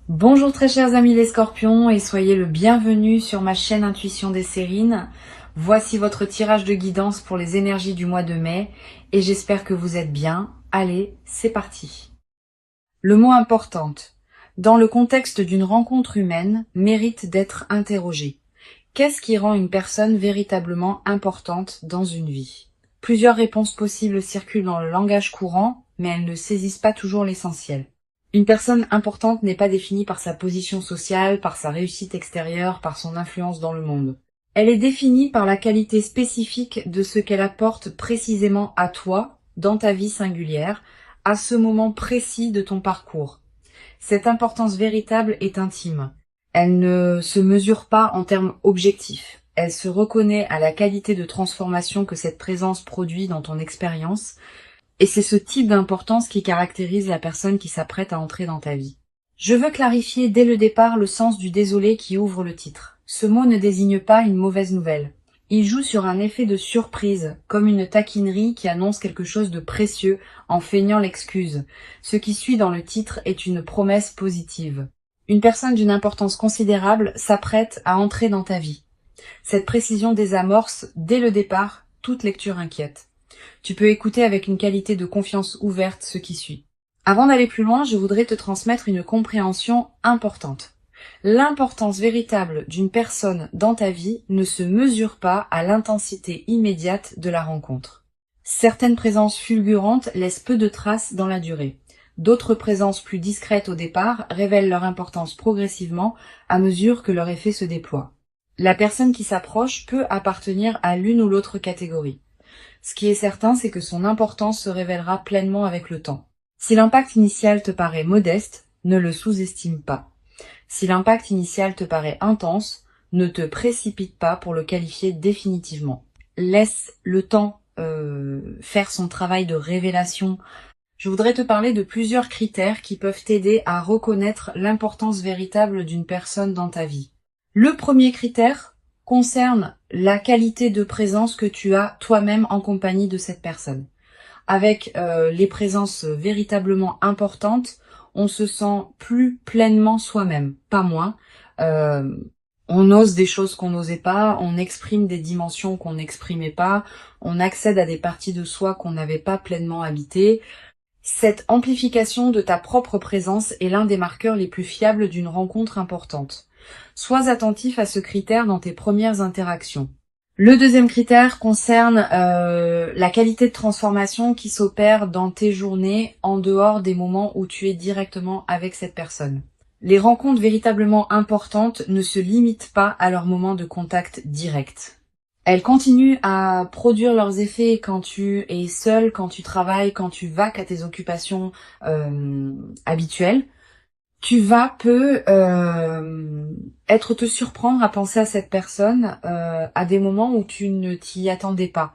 Bonjour très chers amis les scorpions et soyez le bienvenu sur ma chaîne Intuition des Sérines. Voici votre tirage de guidance pour les énergies du mois de mai et j'espère que vous êtes bien. Allez, c'est parti. Le mot importante, dans le contexte d'une rencontre humaine, mérite d'être interrogé. Qu'est-ce qui rend une personne véritablement importante dans une vie? Plusieurs réponses possibles circulent dans le langage courant, mais elles ne saisissent pas toujours l'essentiel. Une personne importante n'est pas définie par sa position sociale, par sa réussite extérieure, par son influence dans le monde. Elle est définie par la qualité spécifique de ce qu'elle apporte précisément à toi, dans ta vie singulière, à ce moment précis de ton parcours. Cette importance véritable est intime. Elle ne se mesure pas en termes objectifs. Elle se reconnaît à la qualité de transformation que cette présence produit dans ton expérience, et c'est ce type d'importance qui caractérise la personne qui s'apprête à entrer dans ta vie. Je veux clarifier dès le départ le sens du désolé qui ouvre le titre. Ce mot ne désigne pas une mauvaise nouvelle. Il joue sur un effet de surprise, comme une taquinerie qui annonce quelque chose de précieux en feignant l'excuse. Ce qui suit dans le titre est une promesse positive. Une personne d'une importance considérable s'apprête à entrer dans ta vie. Cette précision désamorce, dès le départ, toute lecture inquiète. Tu peux écouter avec une qualité de confiance ouverte ce qui suit. Avant d'aller plus loin, je voudrais te transmettre une compréhension importante. L'importance véritable d'une personne dans ta vie ne se mesure pas à l'intensité immédiate de la rencontre. Certaines présences fulgurantes laissent peu de traces dans la durée. D'autres présences plus discrètes au départ révèlent leur importance progressivement à mesure que leur effet se déploie. La personne qui s'approche peut appartenir à l'une ou l'autre catégorie. Ce qui est certain, c'est que son importance se révélera pleinement avec le temps. Si l'impact initial te paraît modeste, ne le sous-estime pas. Si l'impact initial te paraît intense, ne te précipite pas pour le qualifier définitivement. Laisse le temps faire son travail de révélation. Je voudrais te parler de plusieurs critères qui peuvent t'aider à reconnaître l'importance véritable d'une personne dans ta vie. Le premier critère concerne la qualité de présence que tu as toi-même en compagnie de cette personne. Avec les présences véritablement importantes, on se sent plus pleinement soi-même, pas moins. On ose des choses qu'on n'osait pas, on exprime des dimensions qu'on n'exprimait pas, on accède à des parties de soi qu'on n'avait pas pleinement habitées. Cette amplification de ta propre présence est l'un des marqueurs les plus fiables d'une rencontre importante. Sois attentif à ce critère dans tes premières interactions. Le deuxième critère concerne la qualité de transformation qui s'opère dans tes journées en dehors des moments où tu es directement avec cette personne. Les rencontres véritablement importantes ne se limitent pas à leur moment de contact direct. Elles continuent à produire leurs effets quand tu es seul, quand tu travailles, quand tu vaques à tes occupations habituelles. Tu vas être te surprendre à penser à cette personne à des moments où tu ne t'y attendais pas,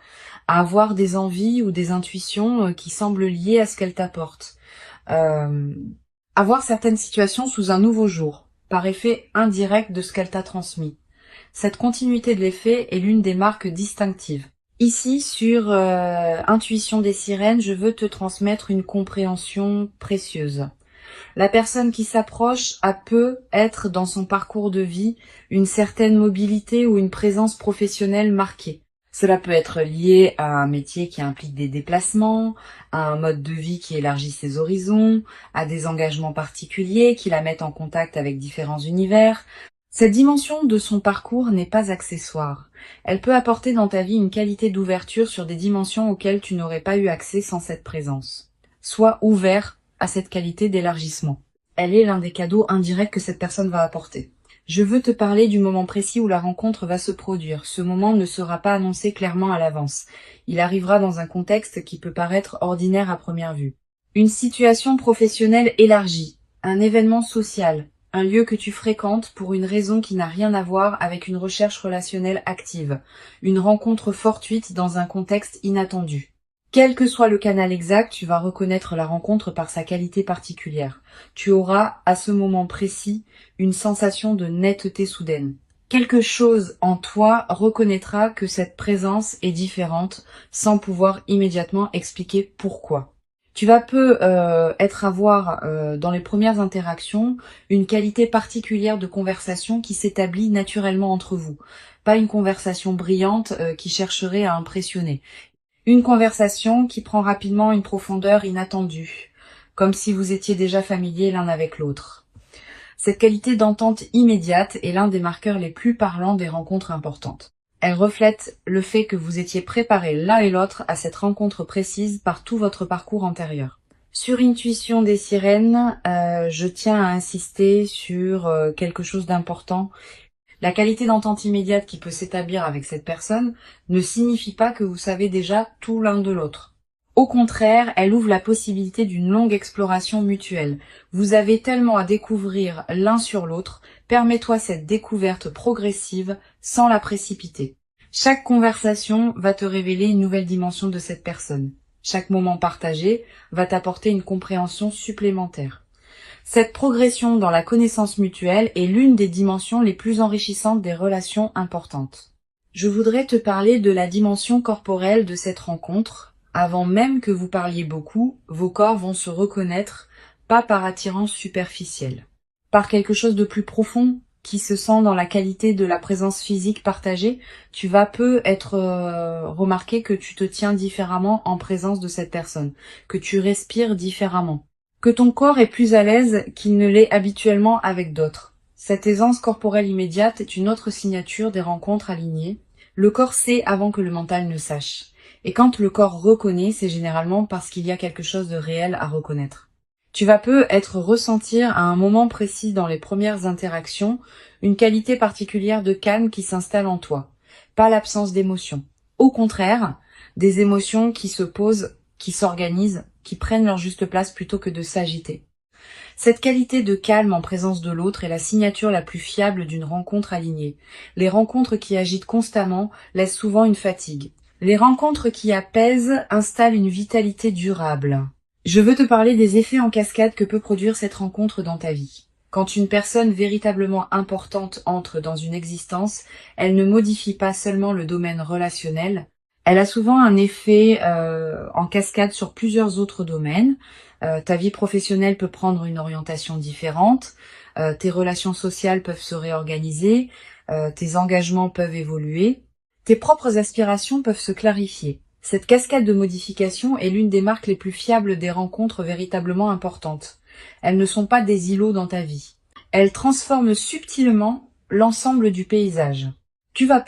à avoir des envies ou des intuitions qui semblent liées à ce qu'elle t'apporte, à voir certaines situations sous un nouveau jour, par effet indirect de ce qu'elle t'a transmis. Cette continuité de l'effet est l'une des marques distinctives. Ici, sur Intuition des Sirènes, je veux te transmettre une compréhension précieuse. La personne qui s'approche peut être dans son parcours de vie une certaine mobilité ou une présence professionnelle marquée. Cela peut être lié à un métier qui implique des déplacements, à un mode de vie qui élargit ses horizons, à des engagements particuliers qui la mettent en contact avec différents univers. Cette dimension de son parcours n'est pas accessoire. Elle peut apporter dans ta vie une qualité d'ouverture sur des dimensions auxquelles tu n'aurais pas eu accès sans cette présence. Sois ouvert à cette qualité d'élargissement. Elle est l'un des cadeaux indirects que cette personne va apporter. Je veux te parler du moment précis où la rencontre va se produire. Ce moment ne sera pas annoncé clairement à l'avance. Il arrivera dans un contexte qui peut paraître ordinaire à première vue. Une situation professionnelle élargie, un événement social, un lieu que tu fréquentes pour une raison qui n'a rien à voir avec une recherche relationnelle active, une rencontre fortuite dans un contexte inattendu. Quel que soit le canal exact, tu vas reconnaître la rencontre par sa qualité particulière. Tu auras, à ce moment précis, une sensation de netteté soudaine. Quelque chose en toi reconnaîtra que cette présence est différente sans pouvoir immédiatement expliquer pourquoi. Tu vas avoir dans les premières interactions une qualité particulière de conversation qui s'établit naturellement entre vous. Pas une conversation brillante qui chercherait à impressionner. Une conversation qui prend rapidement une profondeur inattendue, comme si vous étiez déjà familiers l'un avec l'autre. Cette qualité d'entente immédiate est l'un des marqueurs les plus parlants des rencontres importantes. Elle reflète le fait que vous étiez préparés l'un et l'autre à cette rencontre précise par tout votre parcours antérieur. Sur Intuition des sirènes, je tiens à insister sur quelque chose d'important. La qualité d'entente immédiate qui peut s'établir avec cette personne ne signifie pas que vous savez déjà tout l'un de l'autre. Au contraire, elle ouvre la possibilité d'une longue exploration mutuelle. Vous avez tellement à découvrir l'un sur l'autre, permets-toi cette découverte progressive sans la précipiter. Chaque conversation va te révéler une nouvelle dimension de cette personne. Chaque moment partagé va t'apporter une compréhension supplémentaire. Cette progression dans la connaissance mutuelle est l'une des dimensions les plus enrichissantes des relations importantes. Je voudrais te parler de la dimension corporelle de cette rencontre. Avant même que vous parliez beaucoup, vos corps vont se reconnaître, pas par attirance superficielle, par quelque chose de plus profond qui se sent dans la qualité de la présence physique partagée. Tu vas remarquer que tu te tiens différemment en présence de cette personne, que tu respires différemment, que ton corps est plus à l'aise qu'il ne l'est habituellement avec d'autres. Cette aisance corporelle immédiate est une autre signature des rencontres alignées. Le corps sait avant que le mental ne sache. Et quand le corps reconnaît, c'est généralement parce qu'il y a quelque chose de réel à reconnaître. Tu vas ressentir à un moment précis dans les premières interactions une qualité particulière de calme qui s'installe en toi. Pas l'absence d'émotions. Au contraire, des émotions qui se posent, qui s'organisent, qui prennent leur juste place plutôt que de s'agiter. Cette qualité de calme en présence de l'autre est la signature la plus fiable d'une rencontre alignée. Les rencontres qui agitent constamment laissent souvent une fatigue. Les rencontres qui apaisent installent une vitalité durable. Je veux te parler des effets en cascade que peut produire cette rencontre dans ta vie. Quand une personne véritablement importante entre dans une existence, elle ne modifie pas seulement le domaine relationnel, elle a souvent un effet en cascade sur plusieurs autres domaines. Ta vie professionnelle peut prendre une orientation différente, tes relations sociales peuvent se réorganiser, tes engagements peuvent évoluer. Tes propres aspirations peuvent se clarifier. Cette cascade de modifications est l'une des marques les plus fiables des rencontres véritablement importantes. Elles ne sont pas des îlots dans ta vie. Elles transforment subtilement l'ensemble du paysage. Tu vas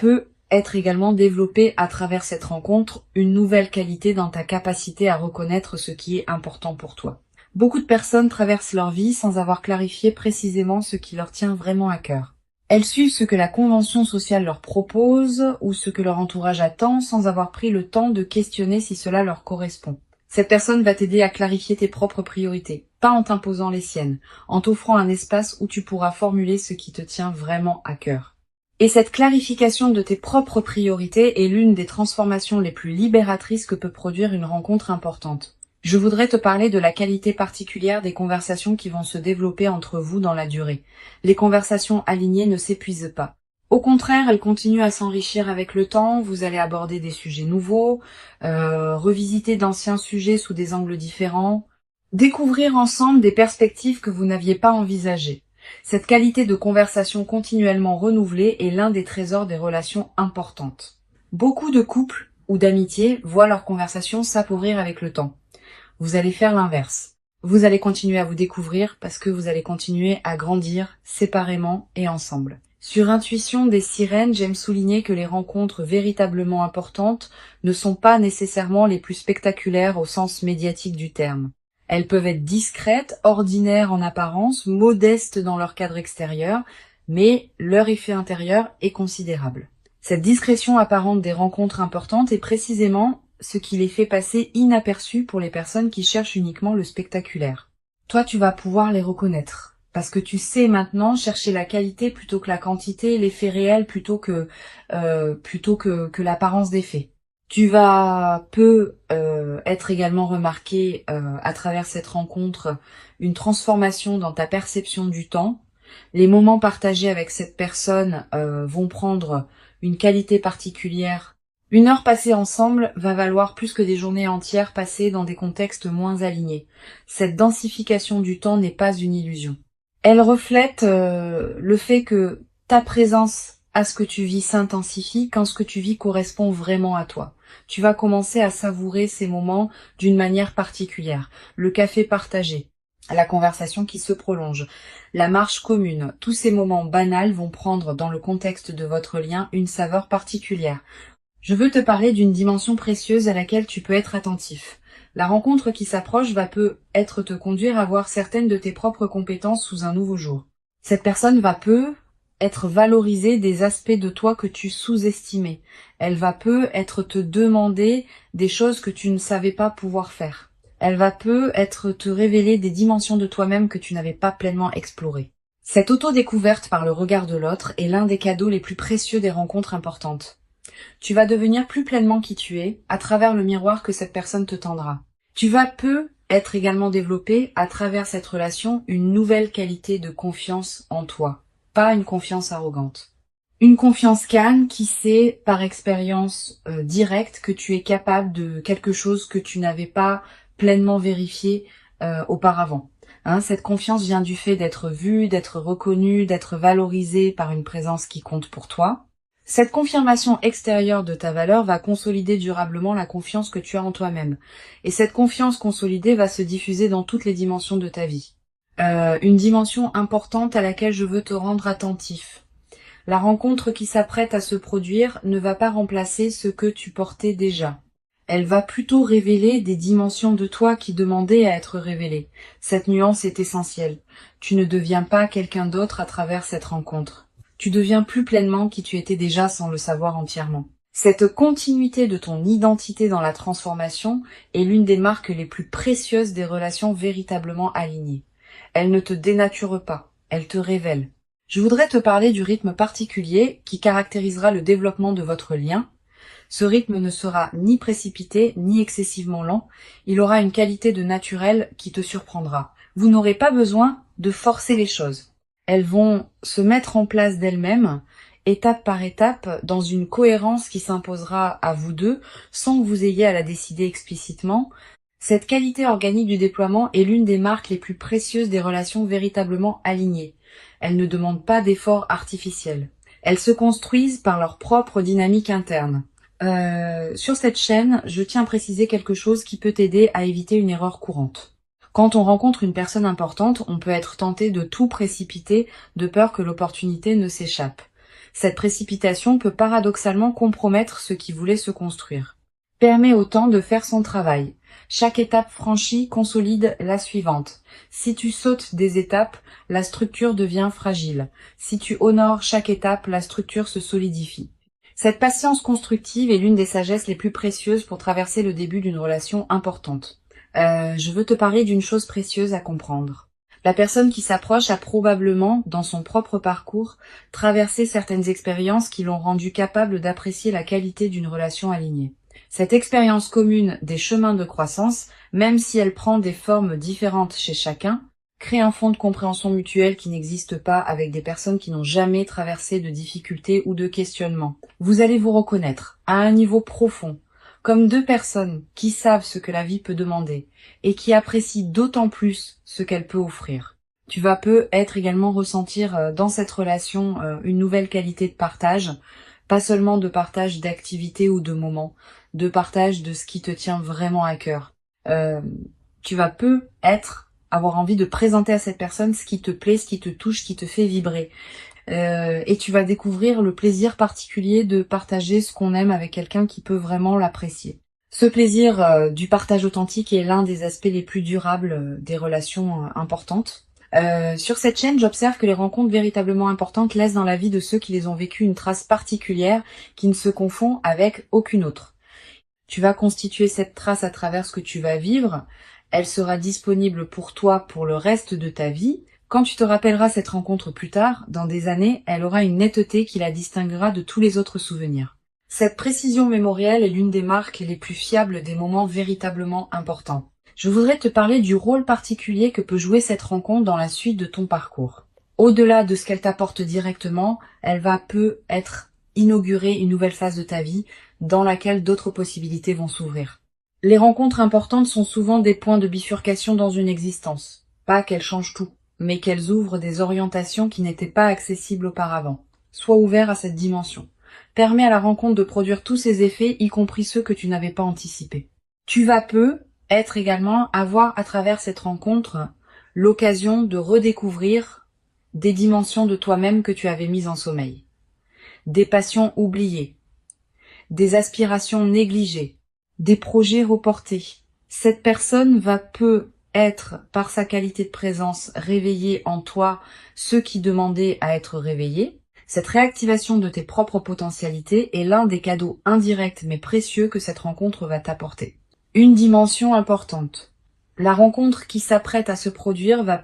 être également développé à travers cette rencontre une nouvelle qualité dans ta capacité à reconnaître ce qui est important pour toi. Beaucoup de personnes traversent leur vie sans avoir clarifié précisément ce qui leur tient vraiment à cœur. Elles suivent ce que la convention sociale leur propose ou ce que leur entourage attend sans avoir pris le temps de questionner si cela leur correspond. Cette personne va t'aider à clarifier tes propres priorités, pas en t'imposant les siennes, en t'offrant un espace où tu pourras formuler ce qui te tient vraiment à cœur. Et cette clarification de tes propres priorités est l'une des transformations les plus libératrices que peut produire une rencontre importante. Je voudrais te parler de la qualité particulière des conversations qui vont se développer entre vous dans la durée. Les conversations alignées ne s'épuisent pas. Au contraire, elles continuent à s'enrichir avec le temps, vous allez aborder des sujets nouveaux, revisiter d'anciens sujets sous des angles différents, découvrir ensemble des perspectives que vous n'aviez pas envisagées. Cette qualité de conversation continuellement renouvelée est l'un des trésors des relations importantes. Beaucoup de couples ou d'amitiés voient leur conversation s'appauvrir avec le temps. Vous allez faire l'inverse. Vous allez continuer à vous découvrir parce que vous allez continuer à grandir séparément et ensemble. Sur Intuition des sirènes, j'aime souligner que les rencontres véritablement importantes ne sont pas nécessairement les plus spectaculaires au sens médiatique du terme. Elles peuvent être discrètes, ordinaires en apparence, modestes dans leur cadre extérieur, mais leur effet intérieur est considérable. Cette discrétion apparente des rencontres importantes est précisément ce qui les fait passer inaperçus pour les personnes qui cherchent uniquement le spectaculaire. Toi, tu vas pouvoir les reconnaître, parce que tu sais maintenant chercher la qualité plutôt que la quantité, l'effet réel plutôt que l'apparence des faits. Tu vas être également remarqué à travers cette rencontre une transformation dans ta perception du temps. Les moments partagés avec cette personne vont prendre une qualité particulière, Une heure passée ensemble va valoir plus que des journées entières passées dans des contextes moins alignés. Cette densification du temps n'est pas une illusion. Elle reflète le fait que ta présence à ce que tu vis s'intensifie quand ce que tu vis correspond vraiment à toi. Tu vas commencer à savourer ces moments d'une manière particulière. Le café partagé, la conversation qui se prolonge, la marche commune, tous ces moments banals vont prendre dans le contexte de votre lien une saveur particulière. Je veux te parler d'une dimension précieuse à laquelle tu peux être attentif. La rencontre qui s'approche va peut-être te conduire à voir certaines de tes propres compétences sous un nouveau jour. Cette personne va être valorisée des aspects de toi que tu sous-estimais. Elle va être te demander des choses que tu ne savais pas pouvoir faire. Elle va être te révéler des dimensions de toi-même que tu n'avais pas pleinement explorées. Cette auto-découverte par le regard de l'autre est l'un des cadeaux les plus précieux des rencontres importantes. Tu vas devenir plus pleinement qui tu es à travers le miroir que cette personne te tendra. Tu vas être également développé à travers cette relation une nouvelle qualité de confiance en toi, pas une confiance arrogante. Une confiance calme qui sait par expérience directe que tu es capable de quelque chose que tu n'avais pas pleinement vérifié auparavant. Cette confiance vient du fait d'être vu, d'être reconnu, d'être valorisé par une présence qui compte pour toi. Cette confirmation extérieure de ta valeur va consolider durablement la confiance que tu as en toi-même. Et cette confiance consolidée va se diffuser dans toutes les dimensions de ta vie. Une dimension importante à laquelle je veux te rendre attentif. La rencontre qui s'apprête à se produire ne va pas remplacer ce que tu portais déjà. Elle va plutôt révéler des dimensions de toi qui demandaient à être révélées. Cette nuance est essentielle. Tu ne deviens pas quelqu'un d'autre à travers cette rencontre. Tu deviens plus pleinement qui tu étais déjà sans le savoir entièrement. Cette continuité de ton identité dans la transformation est l'une des marques les plus précieuses des relations véritablement alignées. Elle ne te dénature pas, elle te révèle. Je voudrais te parler du rythme particulier qui caractérisera le développement de votre lien. Ce rythme ne sera ni précipité, ni excessivement lent. Il aura une qualité de naturel qui te surprendra. Vous n'aurez pas besoin de forcer les choses. Elles vont se mettre en place d'elles-mêmes, étape par étape, dans une cohérence qui s'imposera à vous deux, sans que vous ayez à la décider explicitement. Cette qualité organique du déploiement est l'une des marques les plus précieuses des relations véritablement alignées. Elles ne demandent pas d'efforts artificiels. Elles se construisent par leur propre dynamique interne. Sur cette chaîne, je tiens à préciser quelque chose qui peut t'aider à éviter une erreur courante. Quand on rencontre une personne importante, on peut être tenté de tout précipiter de peur que l'opportunité ne s'échappe. Cette précipitation peut paradoxalement compromettre ce qui voulait se construire. Permet au temps de faire son travail. Chaque étape franchie consolide la suivante. Si tu sautes des étapes, la structure devient fragile. Si tu honores chaque étape, la structure se solidifie. Cette patience constructive est l'une des sagesses les plus précieuses pour traverser le début d'une relation importante. Je veux te parler d'une chose précieuse à comprendre. La personne qui s'approche a probablement, dans son propre parcours, traversé certaines expériences qui l'ont rendu capable d'apprécier la qualité d'une relation alignée. Cette expérience commune des chemins de croissance, même si elle prend des formes différentes chez chacun, crée un fond de compréhension mutuelle qui n'existe pas avec des personnes qui n'ont jamais traversé de difficultés ou de questionnements. Vous allez vous reconnaître, à un niveau profond, comme deux personnes qui savent ce que la vie peut demander et qui apprécient d'autant plus ce qu'elle peut offrir. Tu vas peut-être également ressentir dans cette relation une nouvelle qualité de partage, pas seulement de partage d'activités ou de moments, de partage de ce qui te tient vraiment à cœur. Tu vas peut-être avoir envie de présenter à cette personne ce qui te plaît, ce qui te touche, ce qui te fait vibrer. Et tu vas découvrir le plaisir particulier de partager ce qu'on aime avec quelqu'un qui peut vraiment l'apprécier. Ce plaisir du partage authentique est l'un des aspects les plus durables des relations importantes. Sur cette chaîne, j'observe que les rencontres véritablement importantes laissent dans la vie de ceux qui les ont vécues une trace particulière qui ne se confond avec aucune autre. Tu vas constituer cette trace à travers ce que tu vas vivre. Elle sera disponible pour toi pour le reste de ta vie. Quand tu te rappelleras cette rencontre plus tard, dans des années, elle aura une netteté qui la distinguera de tous les autres souvenirs. Cette précision mémorielle est l'une des marques les plus fiables des moments véritablement importants. Je voudrais te parler du rôle particulier que peut jouer cette rencontre dans la suite de ton parcours. Au-delà de ce qu'elle t'apporte directement, elle va peut-être inaugurer une nouvelle phase de ta vie dans laquelle d'autres possibilités vont s'ouvrir. Les rencontres importantes sont souvent des points de bifurcation dans une existence. Pas qu'elles changent tout, mais qu'elles ouvrent des orientations qui n'étaient pas accessibles auparavant. Sois ouvert à cette dimension. Permets à la rencontre de produire tous ses effets, y compris ceux que tu n'avais pas anticipés. Tu vas être également avoir à travers cette rencontre l'occasion de redécouvrir des dimensions de toi-même que tu avais mises en sommeil. Des passions oubliées, des aspirations négligées, des projets reportés. Cette personne va être, par sa qualité de présence, réveiller en toi ceux qui demandaient à être réveillés. Cette réactivation de tes propres potentialités est l'un des cadeaux indirects mais précieux que cette rencontre va t'apporter. Une dimension importante. La rencontre qui s'apprête à se produire va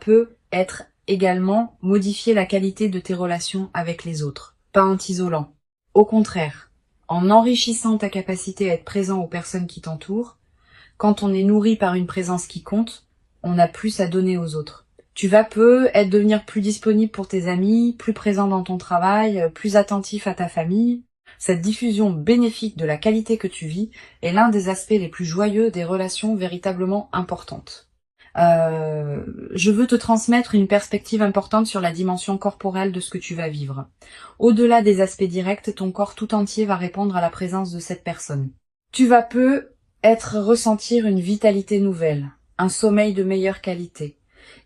être également modifier la qualité de tes relations avec les autres, pas en t'isolant. Au contraire, en enrichissant ta capacité à être présent aux personnes qui t'entourent, quand on est nourri par une présence qui compte, on a plus à donner aux autres. Tu vas devenir plus disponible pour tes amis, plus présent dans ton travail, plus attentif à ta famille. Cette diffusion bénéfique de la qualité que tu vis est l'un des aspects les plus joyeux des relations véritablement importantes. Je veux te transmettre une perspective importante sur la dimension corporelle de ce que tu vas vivre. Au-delà des aspects directs, ton corps tout entier va répondre à la présence de cette personne. Tu vas ressentir une vitalité nouvelle, un sommeil de meilleure qualité,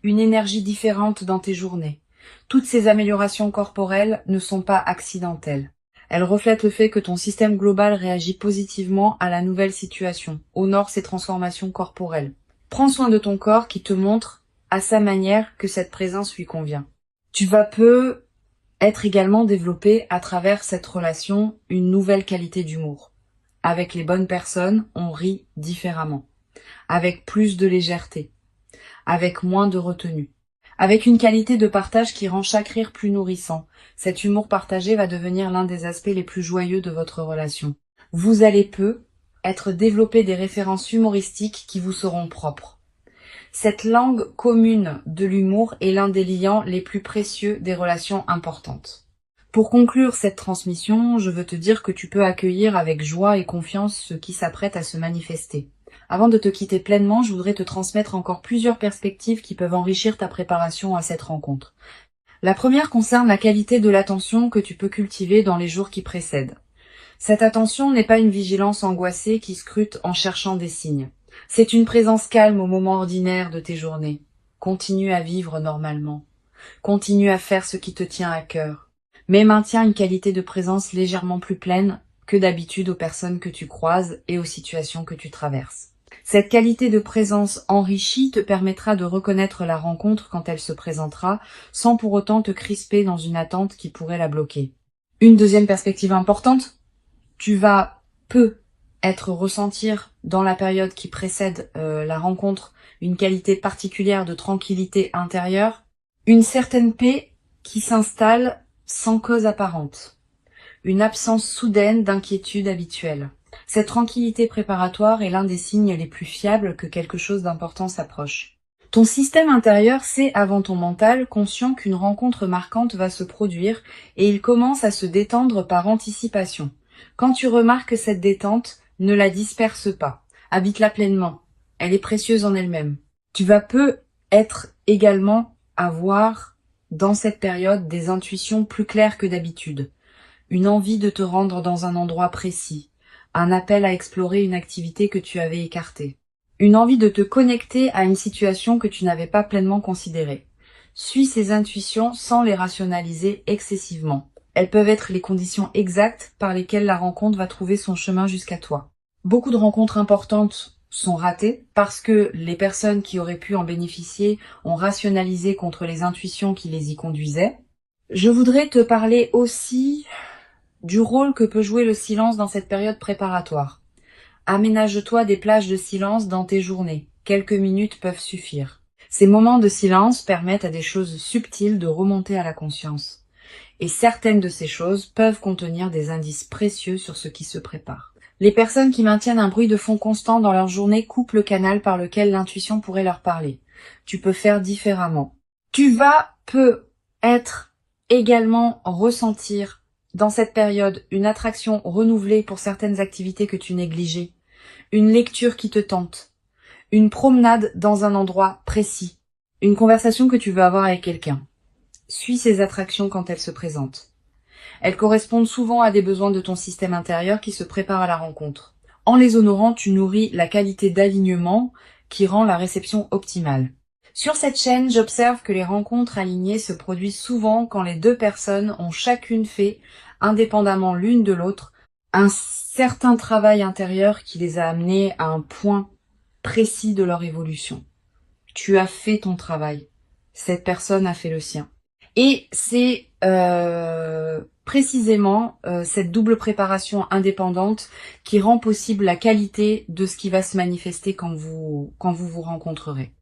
une énergie différente dans tes journées. Toutes ces améliorations corporelles ne sont pas accidentelles. Elles reflètent le fait que ton système global réagit positivement à la nouvelle situation, honore ces transformations corporelles. Prends soin de ton corps qui te montre à sa manière que cette présence lui convient. Tu vas être également développé à travers cette relation une nouvelle qualité d'humour. Avec les bonnes personnes, on rit différemment, avec plus de légèreté, avec moins de retenue, avec une qualité de partage qui rend chaque rire plus nourrissant. Cet humour partagé va devenir l'un des aspects les plus joyeux de votre relation. Vous allez être développé des références humoristiques qui vous seront propres. Cette langue commune de l'humour est l'un des liants les plus précieux des relations importantes. Pour conclure cette transmission, je veux te dire que tu peux accueillir avec joie et confiance ce qui s'apprête à se manifester. Avant de te quitter pleinement, je voudrais te transmettre encore plusieurs perspectives qui peuvent enrichir ta préparation à cette rencontre. La première concerne la qualité de l'attention que tu peux cultiver dans les jours qui précèdent. Cette attention n'est pas une vigilance angoissée qui scrute en cherchant des signes. C'est une présence calme au moment ordinaire de tes journées. Continue à vivre normalement. Continue à faire ce qui te tient à cœur. Mais maintiens une qualité de présence légèrement plus pleine que d'habitude aux personnes que tu croises et aux situations que tu traverses. Cette qualité de présence enrichie te permettra de reconnaître la rencontre quand elle se présentera, sans pour autant te crisper dans une attente qui pourrait la bloquer. Une deuxième perspective importante, tu vas ressentir dans la période qui précède la rencontre une qualité particulière de tranquillité intérieure, une certaine paix qui s'installe sans cause apparente, une absence soudaine d'inquiétude habituelle. Cette tranquillité préparatoire est l'un des signes les plus fiables que quelque chose d'important s'approche. Ton système intérieur sait avant ton mental, conscient qu'une rencontre marquante va se produire et il commence à se détendre par anticipation. Quand tu remarques cette détente, ne la disperse pas. Habite-la pleinement. Elle est précieuse en elle-même. Tu vas être également avoir dans cette période des intuitions plus claires que d'habitude. Une envie de te rendre dans un endroit précis. Un appel à explorer une activité que tu avais écartée. Une envie de te connecter à une situation que tu n'avais pas pleinement considérée. Suis ces intuitions sans les rationaliser excessivement. Elles peuvent être les conditions exactes par lesquelles la rencontre va trouver son chemin jusqu'à toi. Beaucoup de rencontres importantes sont ratées parce que les personnes qui auraient pu en bénéficier ont rationalisé contre les intuitions qui les y conduisaient. Je voudrais te parler aussi du rôle que peut jouer le silence dans cette période préparatoire. Aménage-toi des plages de silence dans tes journées. Quelques minutes peuvent suffire. Ces moments de silence permettent à des choses subtiles de remonter à la conscience. Et certaines de ces choses peuvent contenir des indices précieux sur ce qui se prépare. Les personnes qui maintiennent un bruit de fond constant dans leur journée coupent le canal par lequel l'intuition pourrait leur parler. Tu peux faire différemment. Tu vas être également ressentir dans cette période une attraction renouvelée pour certaines activités que tu négligeais, une lecture qui te tente, une promenade dans un endroit précis, une conversation que tu veux avoir avec quelqu'un. Suis ces attractions quand elles se présentent. Elles correspondent souvent à des besoins de ton système intérieur qui se prépare à la rencontre. En les honorant, tu nourris la qualité d'alignement qui rend la réception optimale. Sur cette chaîne, j'observe que les rencontres alignées se produisent souvent quand les deux personnes ont chacune fait, indépendamment l'une de l'autre, un certain travail intérieur qui les a amenés à un point précis de leur évolution. Tu as fait ton travail. Cette personne a fait le sien. Et c'est précisément cette double préparation indépendante qui rend possible la qualité de ce qui va se manifester quand vous vous rencontrerez.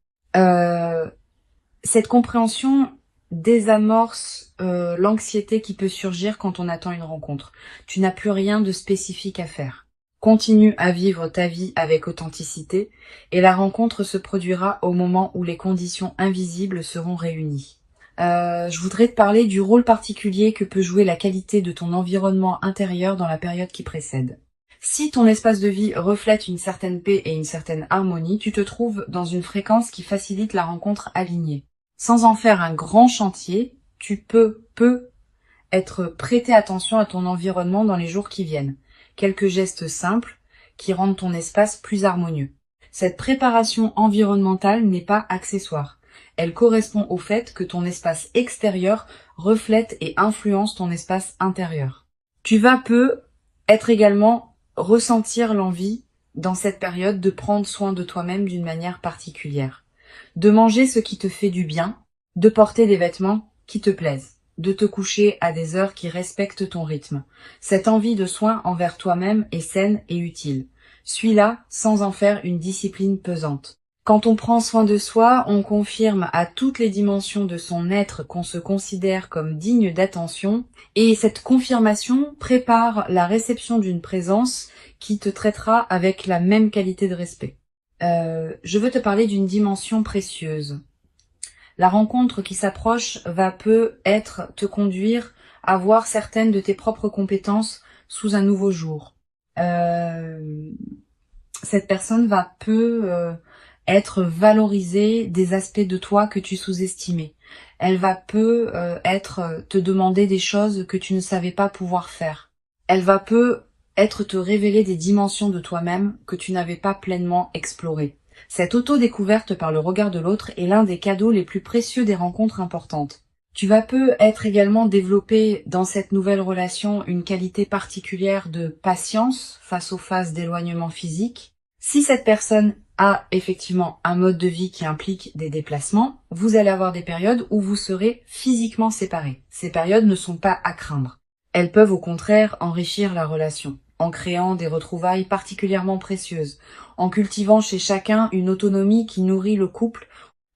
Cette compréhension désamorce l'anxiété qui peut surgir quand on attend une rencontre. Tu n'as plus rien de spécifique à faire. Continue à vivre ta vie avec authenticité et la rencontre se produira au moment où les conditions invisibles seront réunies. Je voudrais te parler du rôle particulier que peut jouer la qualité de ton environnement intérieur dans la période qui précède. Si ton espace de vie reflète une certaine paix et une certaine harmonie, tu te trouves dans une fréquence qui facilite la rencontre alignée. Sans en faire un grand chantier, tu peux être prêter attention à ton environnement dans les jours qui viennent. Quelques gestes simples qui rendent ton espace plus harmonieux. Cette préparation environnementale n'est pas accessoire. Elle correspond au fait que ton espace extérieur reflète et influence ton espace intérieur. Tu vas être également ressentir l'envie dans cette période de prendre soin de toi-même d'une manière particulière, de manger ce qui te fait du bien, de porter des vêtements qui te plaisent, de te coucher à des heures qui respectent ton rythme. Cette envie de soin envers toi-même est saine et utile. Suis-la sans en faire une discipline pesante. Quand on prend soin de soi, on confirme à toutes les dimensions de son être qu'on se considère comme digne d'attention, et cette confirmation prépare la réception d'une présence qui te traitera avec la même qualité de respect. Je veux te parler d'une dimension précieuse. La rencontre qui s'approche va peut-être te conduire à voir certaines de tes propres compétences sous un nouveau jour. Cette personne va être valorisée des aspects de toi que tu sous-estimais. Elle va te demander des choses que tu ne savais pas pouvoir faire. Elle va te révéler des dimensions de toi-même que tu n'avais pas pleinement explorées. Cette auto-découverte par le regard de l'autre est l'un des cadeaux les plus précieux des rencontres importantes. Tu vas être également développé dans cette nouvelle relation une qualité particulière de patience face aux phases d'éloignement physique. Si cette personne a effectivement un mode de vie qui implique des déplacements, vous allez avoir des périodes où vous serez physiquement séparés. Ces périodes ne sont pas à craindre. Elles peuvent au contraire enrichir la relation, en créant des retrouvailles particulièrement précieuses, en cultivant chez chacun une autonomie qui nourrit le couple,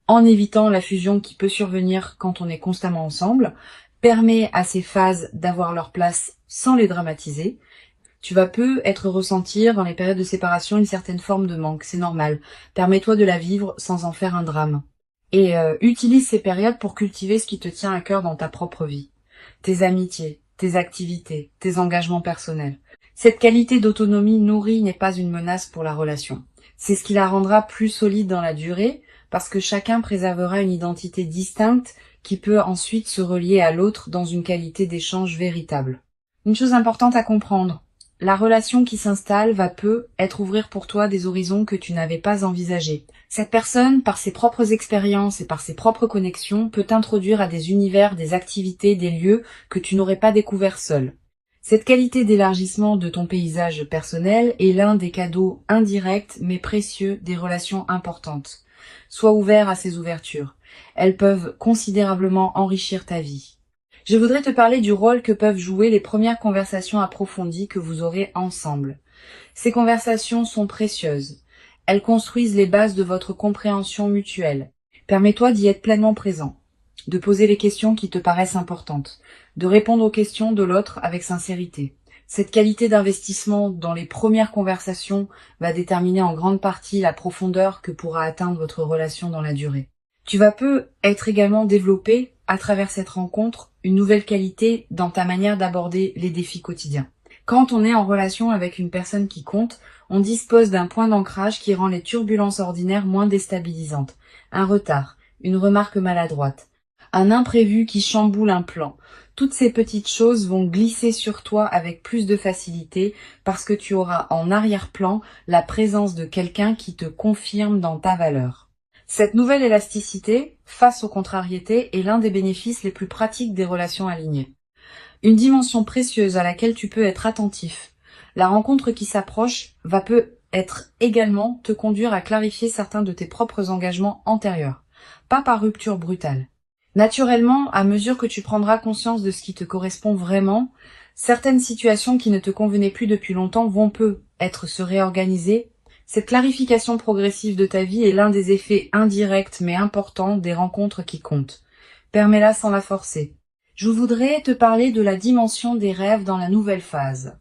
en évitant la fusion qui peut survenir quand on est constamment ensemble, permet à ces phases d'avoir leur place sans les dramatiser. Tu vas être ressentir dans les périodes de séparation une certaine forme de manque, c'est normal. Permets-toi de la vivre sans en faire un drame. Et utilise ces périodes pour cultiver ce qui te tient à cœur dans ta propre vie. Tes amitiés, tes activités, tes engagements personnels. Cette qualité d'autonomie nourrie n'est pas une menace pour la relation. C'est ce qui la rendra plus solide dans la durée, parce que chacun préservera une identité distincte qui peut ensuite se relier à l'autre dans une qualité d'échange véritable. Une chose importante à comprendre. La relation qui s'installe va être ouvrir pour toi des horizons que tu n'avais pas envisagés. Cette personne, par ses propres expériences et par ses propres connexions, peut t'introduire à des univers, des activités, des lieux que tu n'aurais pas découverts seul. Cette qualité d'élargissement de ton paysage personnel est l'un des cadeaux indirects mais précieux des relations importantes. Sois ouvert à ces ouvertures. Elles peuvent considérablement enrichir ta vie. Je voudrais te parler du rôle que peuvent jouer les premières conversations approfondies que vous aurez ensemble. Ces conversations sont précieuses. Elles construisent les bases de votre compréhension mutuelle. Permets-toi d'y être pleinement présent, de poser les questions qui te paraissent importantes, de répondre aux questions de l'autre avec sincérité. Cette qualité d'investissement dans les premières conversations va déterminer en grande partie la profondeur que pourra atteindre votre relation dans la durée. Tu vas être également développer, à travers cette rencontre, une nouvelle qualité dans ta manière d'aborder les défis quotidiens. Quand on est en relation avec une personne qui compte, on dispose d'un point d'ancrage qui rend les turbulences ordinaires moins déstabilisantes. Un retard, une remarque maladroite, un imprévu qui chamboule un plan. Toutes ces petites choses vont glisser sur toi avec plus de facilité parce que tu auras en arrière-plan la présence de quelqu'un qui te confirme dans ta valeur. Cette nouvelle élasticité, face aux contrariétés, est l'un des bénéfices les plus pratiques des relations alignées. Une dimension précieuse à laquelle tu peux être attentif. La rencontre qui s'approche va peut-être également te conduire à clarifier certains de tes propres engagements antérieurs, pas par rupture brutale. Naturellement, à mesure que tu prendras conscience de ce qui te correspond vraiment, certaines situations qui ne te convenaient plus depuis longtemps vont peut-être se réorganiser. Cette clarification progressive de ta vie est l'un des effets indirects mais importants des rencontres qui comptent. Permets-la sans la forcer. Je voudrais te parler de la dimension des rêves dans la nouvelle phase.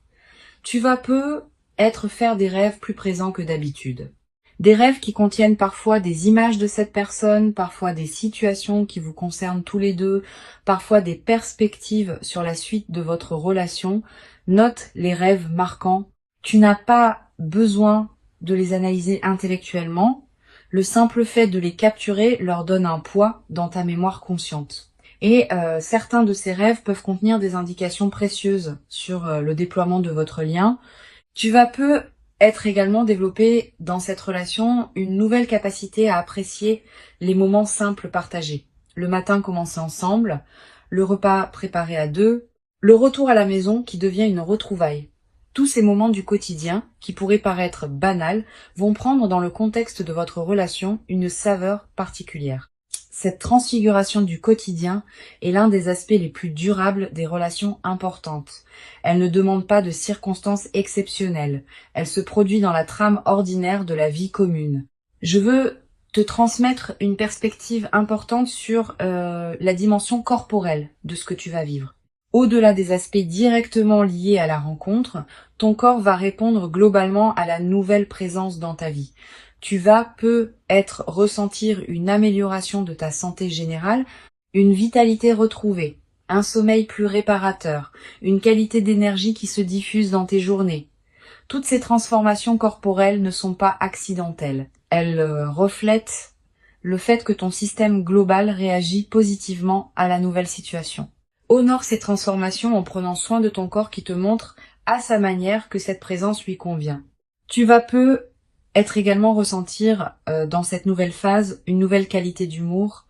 Tu vas peut-être faire des rêves plus présents que d'habitude. Des rêves qui contiennent parfois des images de cette personne, parfois des situations qui vous concernent tous les deux, parfois des perspectives sur la suite de votre relation. Note les rêves marquants. Tu n'as pas besoin de les analyser intellectuellement. Le simple fait de les capturer leur donne un poids dans ta mémoire consciente. Et certains de ces rêves peuvent contenir des indications précieuses sur le déploiement de votre lien. Tu vas peut-être également développer dans cette relation une nouvelle capacité à apprécier les moments simples partagés. Le matin commencé ensemble, le repas préparé à deux, le retour à la maison qui devient une retrouvaille. Tous ces moments du quotidien, qui pourraient paraître banals, vont prendre dans le contexte de votre relation une saveur particulière. Cette transfiguration du quotidien est l'un des aspects les plus durables des relations importantes. Elle ne demande pas de circonstances exceptionnelles. Elle se produit dans la trame ordinaire de la vie commune. Je veux te transmettre une perspective importante sur la dimension corporelle de ce que tu vas vivre. Au-delà des aspects directement liés à la rencontre, ton corps va répondre globalement à la nouvelle présence dans ta vie. Tu vas peut-être ressentir une amélioration de ta santé générale, une vitalité retrouvée, un sommeil plus réparateur, une qualité d'énergie qui se diffuse dans tes journées. Toutes ces transformations corporelles ne sont pas accidentelles. Elles reflètent le fait que ton système global réagit positivement à la nouvelle situation. Honore ces transformations en prenant soin de ton corps qui te montre à sa manière que cette présence lui convient. Tu vas peut-être également ressentir dans cette nouvelle phase une nouvelle qualité d'humour.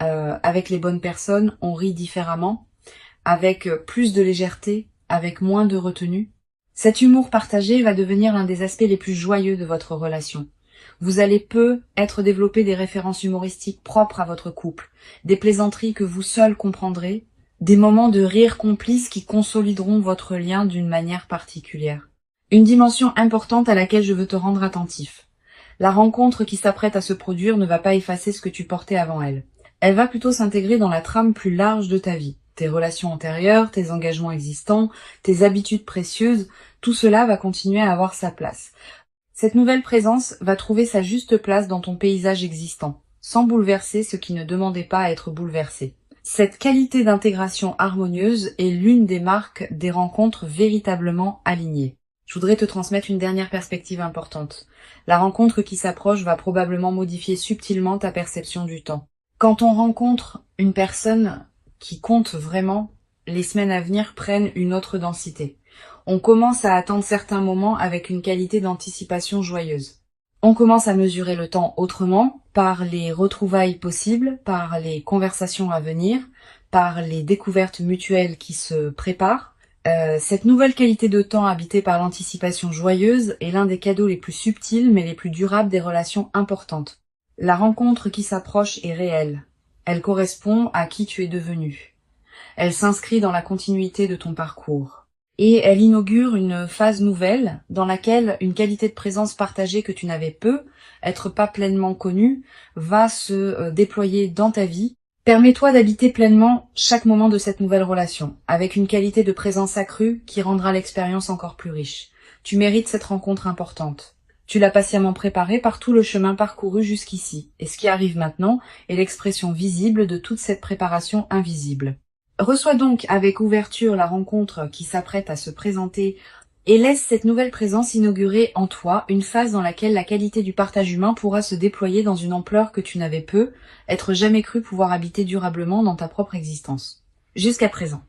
Avec les bonnes personnes, on rit différemment, avec plus de légèreté, avec moins de retenue. Cet humour partagé va devenir l'un des aspects les plus joyeux de votre relation. Vous allez peut-être développer des références humoristiques propres à votre couple, des plaisanteries que vous seul comprendrez, des moments de rire complices qui consolideront votre lien d'une manière particulière. Une dimension importante à laquelle je veux te rendre attentif. La rencontre qui s'apprête à se produire ne va pas effacer ce que tu portais avant elle. Elle va plutôt s'intégrer dans la trame plus large de ta vie. Tes relations antérieures, tes engagements existants, tes habitudes précieuses, tout cela va continuer à avoir sa place. Cette nouvelle présence va trouver sa juste place dans ton paysage existant, sans bouleverser ce qui ne demandait pas à être bouleversé. Cette qualité d'intégration harmonieuse est l'une des marques des rencontres véritablement alignées. Je voudrais te transmettre une dernière perspective importante. La rencontre qui s'approche va probablement modifier subtilement ta perception du temps. Quand on rencontre une personne qui compte vraiment, les semaines à venir prennent une autre densité. On commence à attendre certains moments avec une qualité d'anticipation joyeuse. On commence à mesurer le temps autrement, par les retrouvailles possibles, par les conversations à venir, par les découvertes mutuelles qui se préparent. Cette nouvelle qualité de temps habitée par l'anticipation joyeuse est l'un des cadeaux les plus subtils mais les plus durables des relations importantes. La rencontre qui s'approche est réelle. Elle correspond à qui tu es devenu. Elle s'inscrit dans la continuité de ton parcours. Et elle inaugure une phase nouvelle dans laquelle une qualité de présence partagée que tu n'avais peut-être pas pleinement connue va se déployer dans ta vie. Permets-toi d'habiter pleinement chaque moment de cette nouvelle relation, avec une qualité de présence accrue qui rendra l'expérience encore plus riche. Tu mérites cette rencontre importante. Tu l'as patiemment préparée par tout le chemin parcouru jusqu'ici, et ce qui arrive maintenant est l'expression visible de toute cette préparation invisible. Reçois donc avec ouverture la rencontre qui s'apprête à se présenter et laisse cette nouvelle présence inaugurer en toi une phase dans laquelle la qualité du partage humain pourra se déployer dans une ampleur que tu n'avais jamais cru pouvoir habiter durablement dans ta propre existence. Jusqu'à présent.